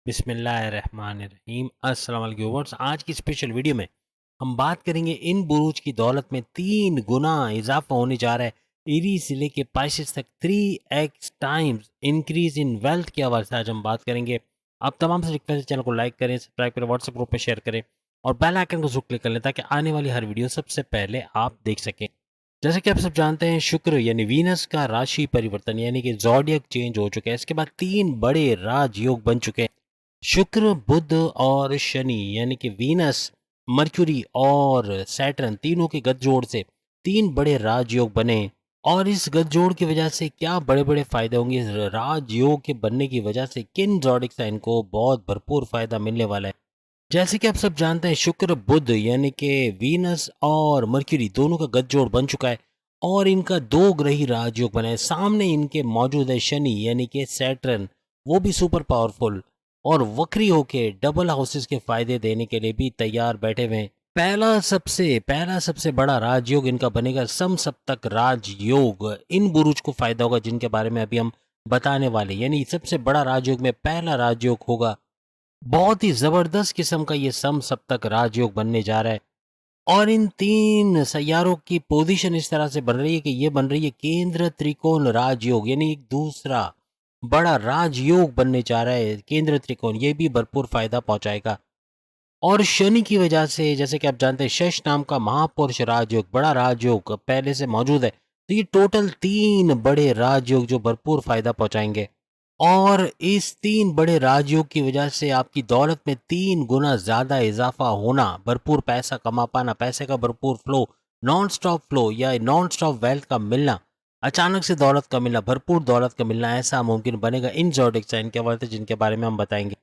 बिस्मिल्लाहिर्रहमानिर्रहीम। अस्सलाम वालेकुम व्यूअर्स। आज की स्पेशल वीडियो में हम बात करेंगे इन बुरूज की दौलत में 3 गुना इजाफा होने जा रहा है। एरी से लेके पाइसेस तक 3x times increase in wealth के हवाले से आज हम बात करेंगे। आप तमाम से रिक्वेस्ट है चैनल को लाइक करें, सब्सक्राइब करें, व्हाट्सएप ग्रुप पे शेयर करें और बेल आइकन को जरूर क्लिक कर लें ताकि आने वाली हर वीडियो सबसे पहले आप देख सकें। जैसे कि आप सब जानते हैं, शुक्र यानी वीनस का राशि परिवर्तन यानी कि ज़ोडिएक चेंज हो चुका है। इसके बाद 3 बड़े राजयोग बन चुके हैं। शुक्र, बुध और शनि यानी कि वीनस, मर्क्यूरी और सैटर्न तीनों के गठजोड़ से 3 बड़े राजयोग बने। और इस गठजोड़ की वजह से क्या बड़े बड़े फायदे होंगे। इस राजयोग के बनने की वजह से किन ज़ोडिएक साइन को बहुत भरपूर फायदा मिलने वाला है। जैसे कि आप सब जानते हैं, शुक्र बुध यानी कि वीनस और मर्क्यूरी दोनों का गठजोड़ बन चुका है और इनका 2 ग्रही राजयोग बना है। सामने इनके मौजूद है शनि यानी कि सैटर्न, वो भी सुपर पावरफुल और वक्री होके डबल हाउसेस के फायदे देने के लिए भी तैयार बैठे हुए हैं। पहला सबसे बड़ा राजयोग इनका बनेगा समसप्तक राजयोग। इन बुरुज को फायदा होगा जिनके बारे में अभी हम बताने वाले, यानी सबसे बड़ा राजयोग में पहला राजयोग होगा। बहुत ही जबरदस्त किस्म का ये समसप्तक राजयोग बनने जा रहा है और इन 3 सैयारों की पोजीशन इस तरह से बन रही है कि ये बन रही है केंद्र त्रिकोण राजयोग, यानी एक दूसरा बड़ा राजयोग बनने जा रहा है केंद्र त्रिकोण। ये भी भरपूर फायदा पहुंचाएगा। और शनि की वजह से, जैसे कि आप जानते हैं, शश नाम का महापुरुष राजयोग, बड़ा राजयोग पहले से मौजूद है। तो ये टोटल 3 बड़े राजयोग जो भरपूर फायदा पहुंचाएंगे। और इस 3 बड़े राजयोग की वजह से आपकी दौलत में 3 गुना ज्यादा इजाफा होना, भरपूर पैसा कमा पाना, पैसे का भरपूर फ्लो, नॉन स्टॉप फ्लो या नॉन स्टॉप वेल्थ का मिलना, अचानक से दौलत का मिलना, भरपूर दौलत का मिलना, ऐसा मुमकिन बनेगा इन ज़ोडिएक साइन के वक्त जिनके बारे में हम बताएंगे।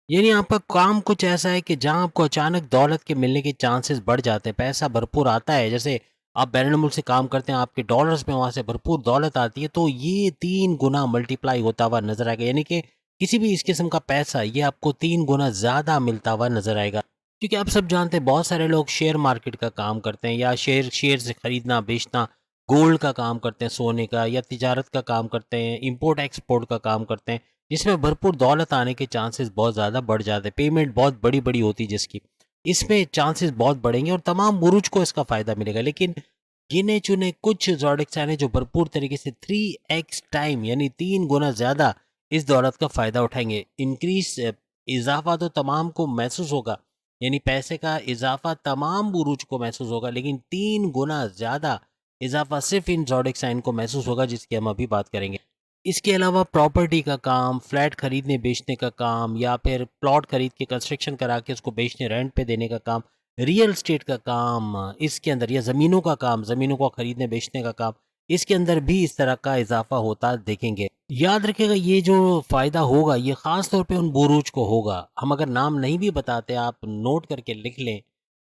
यानी आपका काम कुछ ऐसा है कि जहां आपको अचानक दौलत के मिलने के चांसेस बढ़ जाते हैं, पैसा भरपूर आता है। जैसे आप बैरून मुल्क से काम करते हैं, आपके डॉलर्स में वहां से भरपूर दौलत आती है, तो ये 3 गुना मल्टीप्लाई होता हुआ नजर आएगा। यानी कि किसी भी इस किस्म का पैसा ये आपको 3 गुना ज्यादा मिलता हुआ नजर आएगा। क्योंकि आप सब जानते हैं, बहुत सारे लोग शेयर मार्केट का काम करते हैं या शेयर शेयर से खरीदना बेचना, गोल्ड का काम करते हैं, सोने का, या तिजारत का काम करते हैं, इंपोर्ट एक्सपोर्ट का काम करते हैं, जिसमें भरपूर दौलत आने के चांसेस बहुत ज़्यादा बढ़ जाते हैं। पेमेंट बहुत बड़ी बड़ी होती है जिसकी, इसमें चांसेस बहुत बढ़ेंगे और तमाम बुरुज को इसका फ़ायदा मिलेगा। लेकिन गिने चुने कुछ ज़ोडिएक साइन हैं जो भरपूर तरीके से 3x टाइम यानी 3 गुना ज़्यादा इस दौलत का फ़ायदा उठाएंगे। इंक्रीज इजाफा तो तमाम को महसूस होगा, यानी पैसे का इजाफा तमाम बुरुज को महसूस होगा, लेकिन 3 गुना ज़्यादा इजाफा सिर्फ इन ज़ोडिएक साइन को महसूस होगा जिसकी हम अभी बात करेंगे। इसके अलावा प्रॉपर्टी का काम, फ्लैट खरीदने बेचने का काम, या फिर प्लॉट खरीद के कंस्ट्रक्शन करा के उसको बेचने रेंट पे देने का काम, रियल एस्टेट का काम इसके अंदर, या ज़मीनों का काम, ज़मीनों को खरीदने बेचने का काम, इसके अंदर भी इस तरह का इजाफा होता देखेंगे। याद रखिएगा, ये जो फ़ायदा होगा ये ख़ास तौर पे उन बुरूज को होगा। हम अगर नाम नहीं भी बताते, आप नोट करके लिख लें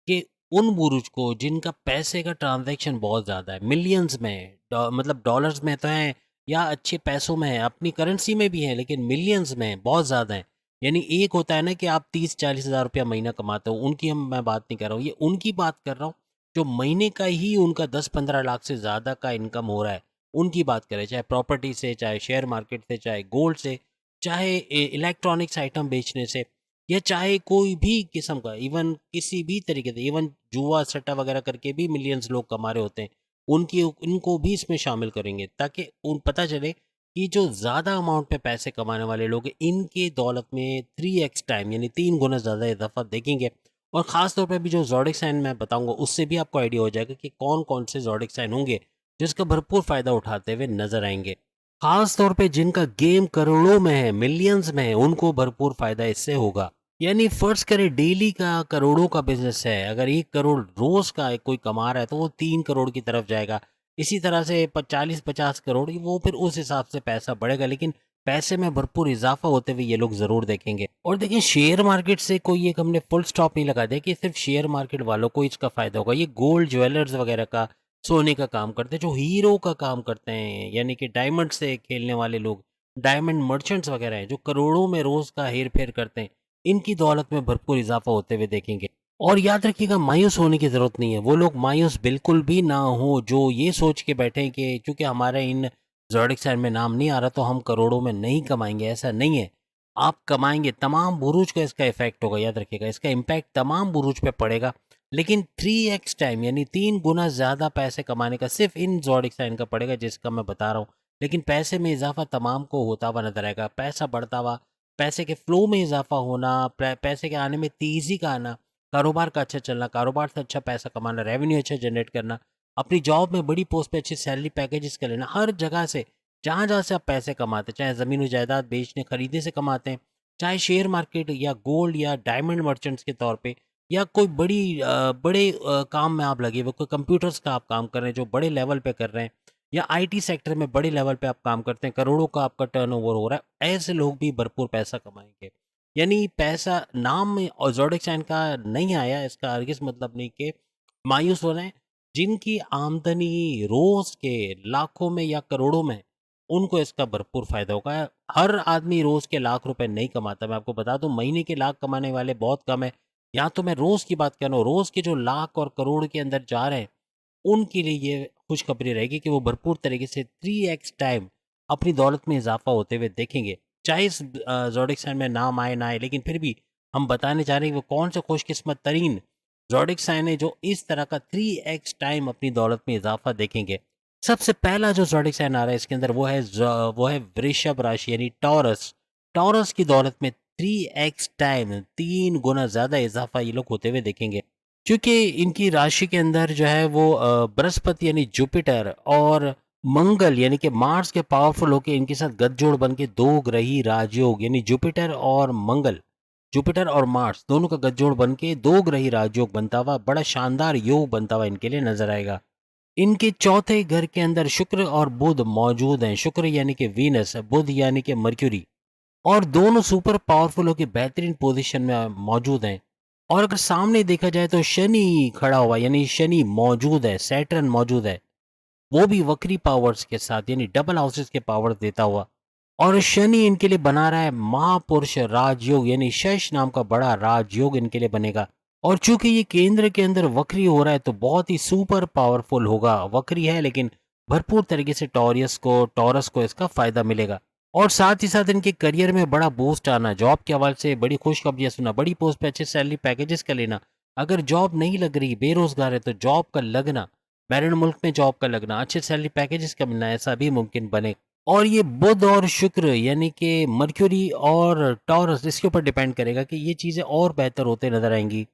कि उन बुरूज को जिनका पैसे का ट्रांजैक्शन बहुत ज़्यादा है, मिलियंस में, मतलब डॉलर्स में तो है या अच्छे पैसों में है, अपनी करेंसी में भी है, लेकिन मिलियंस में बहुत ज़्यादा है। यानी एक होता है ना कि आप 30-40 हज़ार रुपया महीना कमाते हो, उनकी हम मैं बात नहीं कर रहा हूँ, ये उनकी बात कर रहा हूँ जो महीने का ही उनका 10-15 लाख से ज़्यादा का इनकम हो रहा है। उनकी बात करें, चाहे प्रॉपर्टी से, चाहे शेयर मार्केट से, चाहे गोल्ड से, चाहे इलेक्ट्रॉनिक्स आइटम बेचने से, या चाहे कोई भी किस्म का, इवन किसी भी तरीके से, इवन जुआ सट्टा वगैरह करके भी मिलियंस लोग कमा रहे होते हैं, उनकी उनको भी इसमें शामिल करेंगे ताकि उन पता चले कि जो ज़्यादा अमाउंट पे पैसे कमाने वाले लोग हैं, इनके दौलत में 3x टाइम यानी 3 गुना ज़्यादा इजाफा देखेंगे। और ख़ास तौर पे भी जो ज़ोडिएक साइन मैं बताऊंगा उससे भी आपको आइडिया हो जाएगा कि कौन कौन से ज़ोडिएक साइन होंगे जिसका भरपूर फ़ायदा उठाते हुए नजर आएंगे। खास तौर पे जिनका गेम करोड़ों में है, मिलियंस में है, उनको भरपूर फ़ायदा इससे होगा। यानी फर्ज करें डेली का करोड़ों का बिजनेस है, अगर 1 करोड़ रोज का कोई कमा रहा है तो वो 3 करोड़ की तरफ जाएगा। इसी तरह से 40-50 करोड़, वो फिर उस हिसाब से पैसा बढ़ेगा, लेकिन पैसे में भरपूर इजाफा होते हुए ये लोग जरूर देखेंगे। और देखिए, शेयर मार्केट से कोई एक हमने फुल स्टॉप नहीं लगा दिया कि सिर्फ शेयर मार्केट वालों को इसका फायदा होगा। ये गोल्ड ज्वेलर्स वगैरह का, सोने का काम करते हैं, जो हीरो का काम करते हैं, यानी कि डायमंड से खेलने वाले लोग, डायमंड मर्चेंट्स वगैरह हैं जो करोड़ों में रोज का हेर फेर करते हैं, इनकी दौलत में भरपूर इजाफा होते हुए देखेंगे। और याद रखिएगा, मायूस होने की ज़रूरत नहीं है। वो लोग मायूस बिल्कुल भी ना हो जो ये सोच के बैठे हैं कि चूंकि हमारे इन ज़ोडिएक साइन में नाम नहीं आ रहा तो हम करोड़ों में नहीं कमाएंगे। ऐसा नहीं है। आप कमाएँगे, तमाम बुरूज को इसका इफ़ेक्ट होगा, याद रखिएगा। इसका इम्पैक्ट तमाम बुरूज पे पड़ेगा, लेकिन 3x टाइम यानी 3 गुना ज़्यादा पैसे कमाने का सिर्फ़ इन ज़ोडिएक साइन का पड़ेगा, जिसका मैं बता रहा हूँ। लेकिन पैसे में इज़ाफ़ा तमाम को होता हुआ नज़र आएगा, पैसा बढ़ता हुआ, पैसे के फ़्लो में इज़ाफ़ा होना, पैसे के आने में तेज़ी का आना, कारोबार का अच्छा चलना, कारोबार से अच्छा पैसा कमाना, रेवेन्यू अच्छा जनरेट करना, अपनी जॉब में बड़ी पोस्ट पे अच्छी सैलरी पैकेजेस का लेना, हर जगह से जहाँ-जहाँ से आप पैसे कमाते हैं, चाहे ज़मीन जायदाद बेचने खरीदने से कमाते हैं, चाहे शेयर मार्केट या गोल्ड या डायमंड मर्चेंट्स के तौर पे, या कोई बड़े काम में आप लगे हुए, कोई कंप्यूटर्स का आप काम कर रहे हैं जो बड़े लेवल पे कर रहे हैं, या आईटी सेक्टर में बड़े लेवल पे आप काम करते हैं, करोड़ों का आपका टर्नओवर हो रहा है, ऐसे लोग भी भरपूर पैसा कमाएँगे। यानी पैसा नाम में और ज़ोडिएक साइन का नहीं आया, इसका हरगिज़ मतलब नहीं कि मायूस हो रहे हैं। जिनकी आमदनी रोज़ के लाखों में या करोड़ों में, उनको इसका भरपूर फ़ायदा होगा। हर आदमी रोज़ के लाख रुपए नहीं कमाता, मैं आपको बता दूँ, महीने के लाख कमाने वाले बहुत कम हैं। यहाँ तो मैं रोज़ की बात कर रहा हूँ, रोज़ के जो लाख और करोड़ के अंदर जा रहे हैं, उनके लिए ये खुशखबरी रहेगी कि वो भरपूर तरीके से 3x टाइम अपनी दौलत में इज़ाफ़ा होते हुए देखेंगे। चाहे इस ज़ोडिएक साइन में नाम आए ना आए, लेकिन फिर भी हम बताने चाह रहे हैं कि वो कौन सा खुशकिस्मत तरीन ज़ोडिएक साइन है जो इस तरह का 3x टाइम अपनी दौलत में इज़ाफ़ा देखेंगे। सबसे पहला जो ज़ोडिएक साइन आ रहा है इसके अंदर, वो है वृषभ राशि यानी टॉरस। टॉरस की दौलत में 3x टाइम 3 गुना ज़्यादा इज़ाफ़ा ये लोग होते हुए देखेंगे। क्योंकि इनकी राशि के अंदर जो है वो बृहस्पति यानी जुपिटर और मंगल यानी कि मार्स के पावरफुल होके इनके साथ गठजोड़ बन के दो ग्रही राजयोग यानी जुपिटर और मार्स दोनों का गठजोड़ बन के दो ग्रही राजयोग बनता हुआ बड़ा शानदार योग बनता हुआ इनके लिए नजर आएगा। इनके चौथे घर के अंदर शुक्र और बुध मौजूद हैं। शुक्र यानी कि वीनस, बुध यानी कि मर्क्यूरी, और दोनों सुपर पावरफुल होकर बेहतरीन पोजीशन में मौजूद हैं। और अगर सामने देखा जाए तो शनि खड़ा हुआ यानी शनि मौजूद है, सैटर्न मौजूद है, वो भी वक्री पावर्स के साथ यानी डबल हाउसेस के पावर देता हुआ। और शनि इनके लिए बना रहा है महापुरुष राजयोग यानी शश नाम का बड़ा राजयोग इनके लिए बनेगा। और चूंकि ये केंद्र के अंदर वक्री हो रहा है तो बहुत ही सुपर पावरफुल होगा। वक्री है लेकिन भरपूर तरीके से टॉरस को इसका फायदा मिलेगा। और साथ ही साथ इनके करियर में बड़ा बूस्ट आना, जॉब के हवाले से बड़ी खुशखबरियां सुना, बड़ी पोस्ट पे अच्छे सैलरी पैकेजेस का लेना, अगर जॉब नहीं लग रही, बेरोजगार है, तो जॉब का लगना, बैरून मुल्क में जॉब का लगना, अच्छे सैलरी पैकेजेस का मिलना, ऐसा भी मुमकिन बने। और ये बुध और शुक्र यानी कि मर्क्यूरी और टॉरस, इसके ऊपर डिपेंड करेगा कि ये चीज़ें और बेहतर होते नजर आएंगी।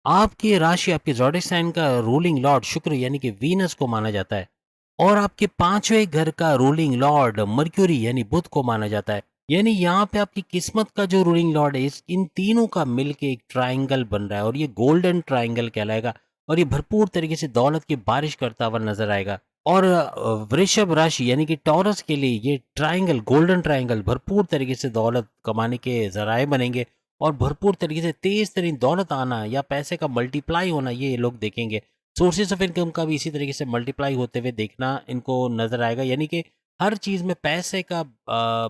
आपकी राशि, आपके ज़ोडिएक साइन का रूलिंग लॉर्ड शुक्र यानी कि वीनस को माना जाता है, और आपके पांचवें घर का रूलिंग लॉर्ड मर्क्यूरी यानी बुध को माना जाता है। यानी यहाँ पे आपकी किस्मत का जो रूलिंग लॉर्ड है, इन तीनों का मिलके एक ट्रायंगल बन रहा है, और ये गोल्डन ट्रायंगल कहलाएगा, और ये भरपूर तरीके से दौलत की बारिश करता हुआ नजर आएगा। और वृषभ राशि यानी कि टॉरस के लिए ये ट्रायंगल, गोल्डन ट्रायंगल, भरपूर तरीके से दौलत कमाने के जराए बनेंगे, और भरपूर तरीके से तेज तरीन दौलत आना या पैसे का मल्टीप्लाई होना ये लोग देखेंगे। सोर्सेज ऑफ इनकम का भी इसी तरीके से मल्टीप्लाई होते हुए देखना इनको नजर आएगा। यानी कि हर चीज में पैसे का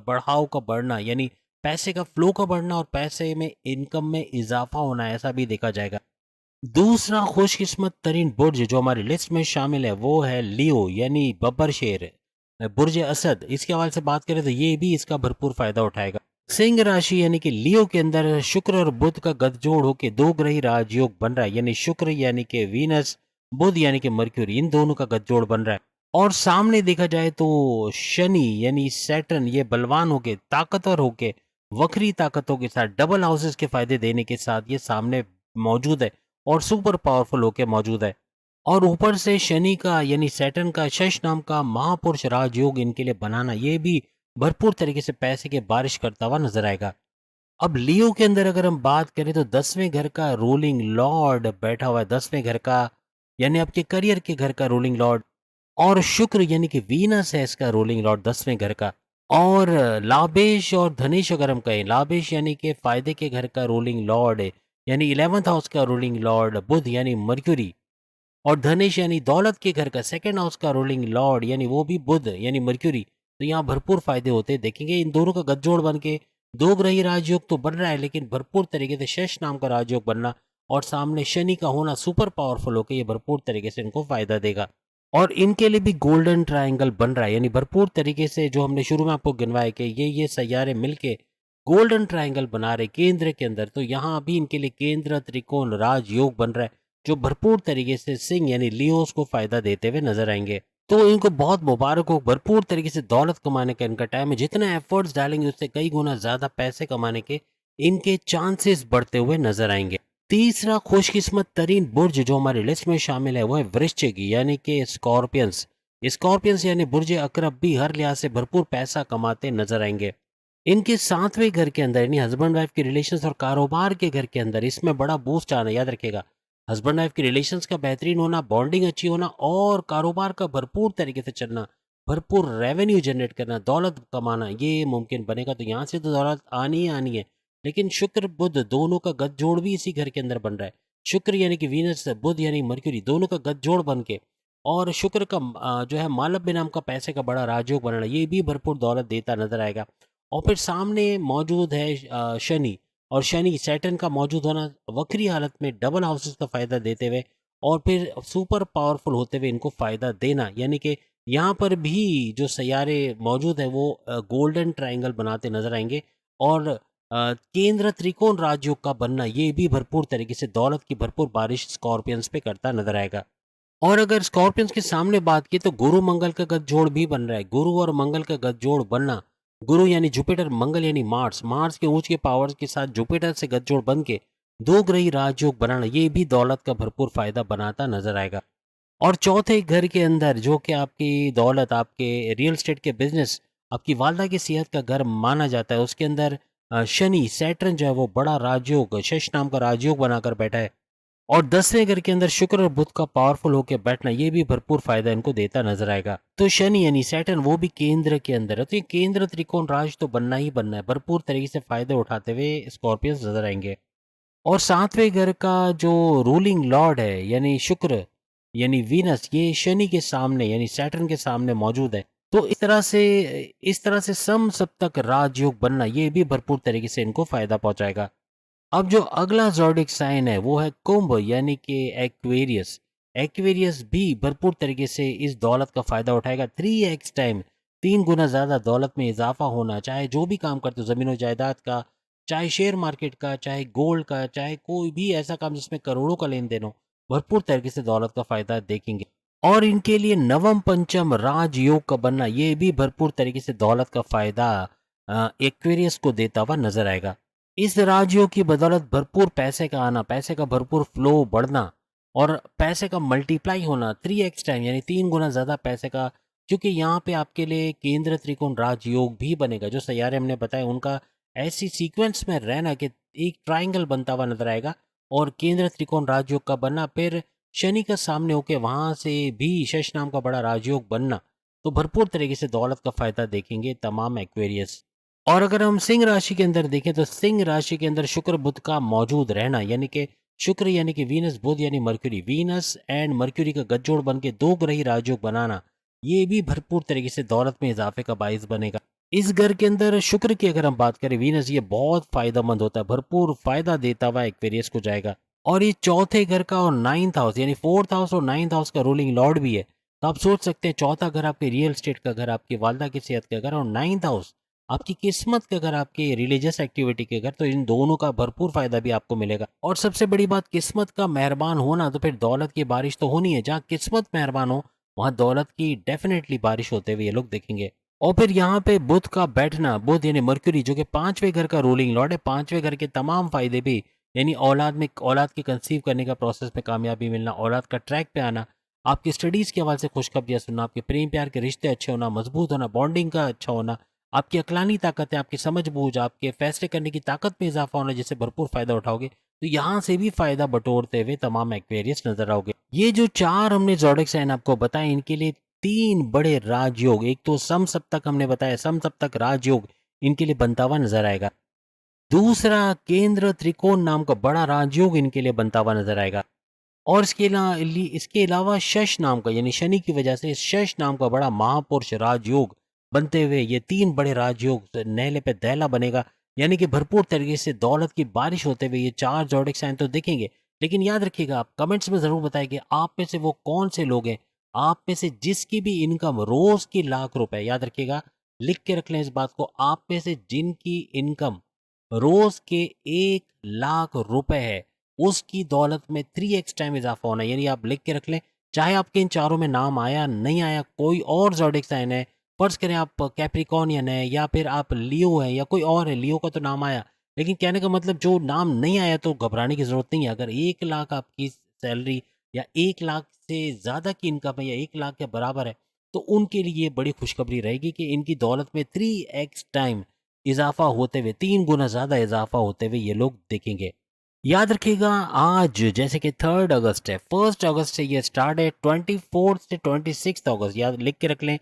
बढ़ाव का बढ़ना, यानी पैसे का फ्लो का बढ़ना, और पैसे में इनकम में इजाफा होना, ऐसा भी देखा जाएगा। दूसरा खुशकिस्मत तरीन बुर्ज जो हमारी लिस्ट में शामिल है वो है लियो यानी बब्बर शेर, बुर्ज असद। इसके हवाले से बात करें तो ये भी इसका भरपूर फायदा उठाएगा। सिंह राशि यानी कि लियो के अंदर शुक्र और बुध का गठजोड़ होकर दो ग्रही राजयोग बन रहा है, यानी शुक्र यानी कि वीनस, बुध यानी कि मर्क्यूरी, इन दोनों का गठजोड़ बन रहा है। और सामने देखा जाए तो शनि यानी सैटर्न, ये बलवान होके, ताकतवर होके, वक्री ताकतों के साथ डबल हाउसेस के फायदे देने के साथ ये सामने मौजूद है, और सुपर पावरफुल होके मौजूद है। और ऊपर से शनि का यानी सैटर्न का शश नाम का महापुरुष राजयोग इनके लिए बनाना, ये भी भरपूर तरीके से पैसे की बारिश करता हुआ नजर आएगा। अब लियो के अंदर अगर हम बात करें तो 10वें घर का रूलिंग लॉर्ड बैठा हुआ है, 10वें घर का यानी आपके करियर के घर का रूलिंग लॉर्ड, और शुक्र यानी कि वीनस है इसका रूलिंग लॉर्ड 10वें घर का। और लाभेश और धनेश अगर हम कहें, लाभेश यानी कि फायदे के घर का रूलिंग लॉर्ड है, यानी 11th हाउस का रूलिंग लॉर्ड बुध यानी मर्क्यूरी, और धनेश यानी दौलत के घर का सेकंड हाउस का रूलिंग लॉर्ड यानी वो भी बुध यानी मर्क्यूरी। तो यहाँ भरपूर फायदे होते हैं देखेंगे। इन दोनों का गठजोड़ बन के दो ग्रही राजयोग तो बन रहा है, लेकिन भरपूर तरीके से शश नाम का राजयोग बनना और सामने शनि का होना सुपर पावरफुल होकर ये भरपूर तरीके से इनको फायदा देगा। और इनके लिए भी गोल्डन ट्रायंगल बन रहा है, यानी भरपूर तरीके से जो हमने शुरू में आपको गिनवाया कि ये सैयारे मिलके गोल्डन ट्रायंगल बना रहे केंद्र के अंदर, तो यहाँ भी इनके लिए केंद्र त्रिकोण राजयोग बन रहा है, जो भरपूर तरीके से सिंह यानी लियोस को फायदा देते हुए नजर आएंगे। तो इनको बहुत मुबारक हो, भरपूर तरीके से दौलत कमाने का इनका टाइम है। जितना एफर्ट्स डालेंगे उससे कई गुना ज्यादा पैसे कमाने के इनके चांसेस बढ़ते हुए नजर आएंगे। तीसरा खुशकिस्मत तरीन बुर्ज जो हमारी लिस्ट में शामिल है वो है वृश्चिक यानी कि स्कॉर्पियंस। स्कॉर्पियंस यानी बुर्ज अकरब भी हर लिहाज से भरपूर पैसा कमाते नजर आएंगे। इनके सातवें घर के अंदर यानी हस्बैंड वाइफ के रिलेशंस और कारोबार के घर के अंदर इसमें बड़ा बूस्ट आना, याद रखिएगा। हस्बैंड वाइफ के रिलेशंस का बेहतरीन होना, बॉन्डिंग अच्छी होना और कारोबार का भरपूर तरीके से चलना, भरपूर रेवेन्यू जनरेट करना, दौलत कमाना, ये मुमकिन बनेगा। तो यहाँ से तो दौलत आनी ही आनी है। लेकिन शुक्र बुध दोनों का गठजोड़ भी इसी घर के अंदर बन रहा है। शुक्र यानी कि वीनस, बुध यानी मर्क्यूरी, दोनों का गठजोड़ बन के और शुक्र का जो है मालव्य नाम का पैसे का बड़ा राजयोग बनना, ये भी भरपूर दौलत देता नजर आएगा। और फिर सामने मौजूद है शनि, और शनि सैटर्न का मौजूद होना वक्री हालत में डबल हाउसेस का फायदा देते हुए और फिर सुपर पावरफुल होते हुए इनको फायदा देना, यानी कि यहाँ पर भी जो सैयारे मौजूद है वो गोल्डन ट्रायंगल बनाते नजर आएंगे। और केंद्र त्रिकोण राजयोग का बनना, ये भी भरपूर तरीके से दौलत की भरपूर बारिश स्कॉर्पियंस पे करता नजर आएगा। और अगर स्कॉर्पियंस के सामने बात की तो गुरु मंगल का गठजोड़ भी बन रहा है। गुरु और मंगल का गठजोड़ बनना, गुरु यानी जुपिटर, मंगल यानी मार्स, मार्स के ऊंच के पावर्स के साथ जुपिटर से गठजोड़ बन के दो ग्रही राजयोग बनाना, ये भी दौलत का भरपूर फायदा बनाता नजर आएगा। और चौथे घर के अंदर जो कि आपकी दौलत, आपके रियल स्टेट के बिजनेस, आपकी वालदा की सेहत का घर माना जाता है, उसके अंदर शनि सैटर्न जो है वो बड़ा राजयोग, शश नाम का राजयोग बनाकर बैठा है। और 10वें घर के अंदर शुक्र और बुध का पावरफुल होकर बैठना, ये भी भरपूर फायदा इनको देता नजर आएगा। तो शनि यानी सैटर्न वो भी केंद्र के अंदर है, तो ये केंद्र त्रिकोण राज तो बनना ही बनना है। भरपूर तरीके से फायदे उठाते हुए स्कॉर्पियंस नजर आएंगे। और 7वें घर का जो रूलिंग लॉर्ड है यानी शुक्र यानी वीनस, ये शनि के सामने यानी सैटर्न के सामने मौजूद है। तो इस तरह से सम सप्तक राजयोग बनना, ये भी भरपूर तरीके से इनको फायदा पहुंचाएगा। अब जो अगला ज़ोडिक साइन है वो है कुंभ यानी कि एक्वेरियस। एक्वेरियस भी भरपूर तरीके से इस दौलत का फायदा उठाएगा। 3x टाइम, 3 गुना ज़्यादा दौलत में इजाफा होना, चाहे जो भी काम करते हो, ज़मीन जायदाद का, चाहे शेयर मार्केट का, चाहे गोल्ड का, चाहे कोई भी ऐसा काम जिसमें करोड़ों का लेन देन हो, भरपूर तरीके से दौलत का फायदा देखेंगे। और इनके लिए नवम पंचम राजयोग का बनना, ये भी भरपूर तरीके से दौलत का फायदा एक्वेरियस को देता हुआ नजर आएगा। इस राजयोग की बदौलत भरपूर पैसे का आना, पैसे का भरपूर फ्लो बढ़ना और पैसे का मल्टीप्लाई होना 3x टाइम यानी 3 गुना ज़्यादा पैसे का। क्योंकि यहाँ पे आपके लिए केंद्र त्रिकोण राजयोग भी बनेगा, जो सैयारे हमने बताए उनका ऐसी सीक्वेंस में रहना कि एक ट्राइंगल बनता हुआ नजर आएगा। और केंद्र त्रिकोण राजयोग का बनना, फिर शनि का सामने होके वहां से भी शश नाम का बड़ा राजयोग बनना, तो भरपूर तरीके से दौलत का फायदा देखेंगे तमाम एक्वेरियस। और अगर हम सिंह राशि के अंदर देखें तो सिंह राशि के अंदर शुक्र बुध का मौजूद रहना, यानी कि शुक्र यानी कि वीनस, बुध यानी मर्क्यूरी, वीनस एंड मर्क्यूरी का गठजोड़ बन के दो ग्रही राजयोग बनाना, ये भी भरपूर तरीके से दौलत में इजाफे का बाइस बनेगा। इस घर के अंदर शुक्र की अगर हम बात करें, वीनस, ये बहुत फायदेमंद होता है, भरपूर फायदा देता हुआ एक्वेरियस को जाएगा। और ये चौथे घर का और 9th हाउस यानी 4th हाउस और 9th हाउस का रूलिंग लॉर्ड भी है। तो आप सोच सकते हैं, चौथा घर आपके रियल स्टेट का घर, आपकी वालदा की सेहत का घर, और 9th हाउस आपकी किस्मत के घर, आपके रिलीजियस एक्टिविटी के घर, तो इन दोनों का भरपूर फायदा भी आपको मिलेगा। और सबसे बड़ी बात, किस्मत का मेहरबान होना, तो फिर दौलत की बारिश तो होनी है। जहाँ किस्मत मेहरबान हो वहाँ दौलत की डेफिनेटली बारिश होते हुए ये लोग देखेंगे। और फिर यहाँ पे बुध का बैठना, बुध यानी मर्क्यूरी जो कि 5वें घर का रूलिंग लॉर्ड है, 5वें घर के तमाम फायदे भी, यानी औलाद के कंसीव करने का प्रोसेस में कामयाबी मिलना, औलाद का ट्रैक पे आना, आपकी स्टडीज़ के हवाले से खुशखबरियाँ सुनना, आपके प्रेम प्यार के रिश्ते अच्छे होना, मजबूत होना, बॉन्डिंग का अच्छा होना, आपकी अकलानी ताकत है, आपकी समझ बूझ, आपके फैसले करने की ताकत में इजाफा होना, जिससे भरपूर फायदा उठाओगे, तो यहाँ से भी फायदा बटोरते हुए तमाम एक्वेरियस नजर आओगे। ये जो चार हमने ज़ोडिक साइन आपको बताए, इनके लिए 3 बड़े राजयोग, एक तो सम सप्तक हमने बताया, सम सप्तक राजयोग इनके लिए बनता हुआ नजर आएगा। दूसरा केंद्र त्रिकोण नाम का बड़ा राजयोग इनके लिए बनता हुआ नजर आएगा। और इसके अलावा शश नाम का यानी शनि की वजह से शश नाम का बड़ा महापुरुष राजयोग बनते हुए ये 3 बड़े राजयोग नहले पे दहला बनेगा, यानी कि भरपूर तरीके से दौलत की बारिश होते हुए ये चार ज़ोडिक साइन तो देखेंगे। लेकिन याद रखिएगा, आप कमेंट्स में ज़रूर बताएं कि आप में से वो कौन से लोग हैं, आप में से जिसकी भी इनकम रोज़ की लाख रुपए, याद रखिएगा, लिख के रख लें इस बात को, आप में से जिनकी इनकम रोज के 1 लाख रुपए है, उसकी दौलत में 3x टाइम इजाफा होना है। यानी आप लिख के रख लें, चाहे आपके इन चारों में नाम आया नहीं आया, कोई और ज़ोडिएक साइन है, फर्ज करें आप कैप्रिकॉर्नियन है या फिर आप लियो है या कोई और है, लियो का तो नाम आया, लेकिन कहने का मतलब जो नाम नहीं आया तो घबराने की ज़रूरत नहीं है। अगर 1 लाख आपकी सैलरी या 1 लाख से ज़्यादा की इनकम है या 1 लाख के बराबर है, तो उनके लिए ये बड़ी खुशखबरी रहेगी कि इनकी दौलत में 3x टाइम इजाफा होते हुए, 3 गुना ज़्यादा इजाफा होते हुए ये लोग देखेंगे। याद रखिएगा, आज जैसे कि 3 अगस्त है, 1 अगस्त से ये स्टार्ट है, 24 से 26 अगस्त, याद लिख के रख लें,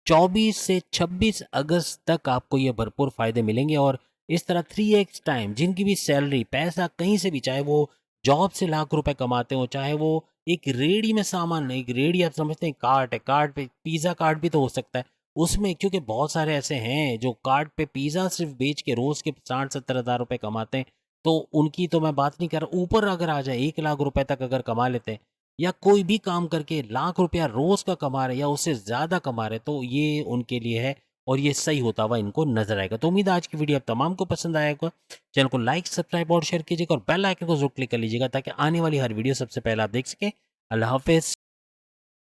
24 से 26 अगस्त तक आपको ये भरपूर फ़ायदे मिलेंगे। और इस तरह 3x टाइम जिनकी भी सैलरी, पैसा कहीं से भी, चाहे वो जॉब से लाख रुपए कमाते हो, चाहे वो एक रेहड़ी में सामान, एक रेहड़ी आप समझते हैं कार्ट है, कार्ट पे पिज़्ज़ा कार्ट भी तो हो सकता है, उसमें क्योंकि बहुत सारे ऐसे हैं जो कार्ट पे पिज़्ज़ा सिर्फ बेच के रोज़ के 60-70 हज़ार रुपए कमाते हैं, तो उनकी तो मैं बात नहीं कर रहा। ऊपर अगर आ जाए 1 लाख रुपए तक अगर कमा लेते हैं, या कोई भी काम करके लाख रुपया रोज़ का कमा रहे या उससे ज़्यादा कमा रहे, तो ये उनके लिए है और ये सही होता हुआ इनको नज़र आएगा। तो उम्मीद है आज की वीडियो आप तमाम को पसंद आएगा। चैनल को लाइक, सब्सक्राइब और शेयर कीजिएगा और बेल आइकन को ज़रूर क्लिक कर लीजिएगा ताकि आने वाली हर वीडियो सबसे पहले आप देख सकें। अल्लाह हाफ़िज़।